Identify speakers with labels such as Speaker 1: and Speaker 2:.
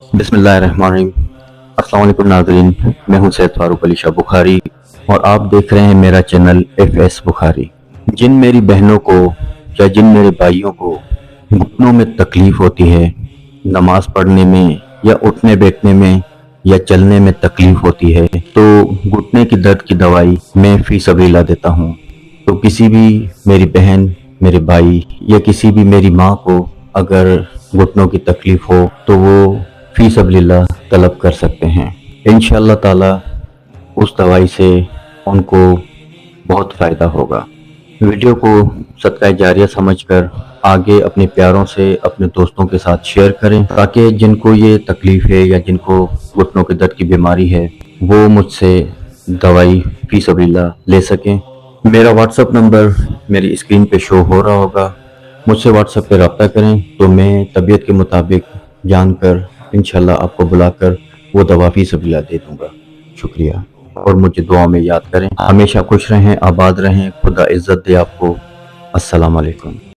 Speaker 1: بسم اللہ الرحمن الرحیم۔ السلام علیکم ناظرین، میں ہوں سید فاروق علی شاہ بخاری اور آپ دیکھ رہے ہیں میرا چینل ایف ایس بخاری۔ جن میری بہنوں کو یا جن میرے بھائیوں کو گھٹنوں میں تکلیف ہوتی ہے، نماز پڑھنے میں یا اٹھنے بیٹھنے میں یا چلنے میں تکلیف ہوتی ہے، تو گھٹنے کی درد کی دوائی میں فی سبیل اللہ دیتا ہوں۔ تو کسی بھی میری بہن، میرے بھائی یا کسی بھی میری ماں کو اگر گھٹنوں کی تکلیف ہو تو وہ فی سبیل اللہ طلب کر سکتے ہیں۔ انشاءاللہ تعالی اس دوائی سے ان کو بہت فائدہ ہوگا۔ ویڈیو کو صدقہ جاریہ سمجھ کر آگے اپنے پیاروں سے، اپنے دوستوں کے ساتھ شیئر کریں تاکہ جن کو یہ تکلیف ہے یا جن کو گھٹنوں کے درد کی بیماری ہے وہ مجھ سے دوائی فی سبیل اللہ لے سکیں۔ میرا واٹس ایپ نمبر میری اسکرین پہ شو ہو رہا ہوگا، مجھ سے واٹس ایپ پہ رابطہ کریں تو میں طبیعت کے مطابق جان کر انشاءاللہ آپ کو بلا کر وہ دوا فی سبیل اللہ دے دوں گا۔ شکریہ، اور مجھے دعا میں یاد کریں۔ ہمیشہ خوش رہیں، آباد رہیں، خدا عزت دے آپ کو۔ السلام علیکم۔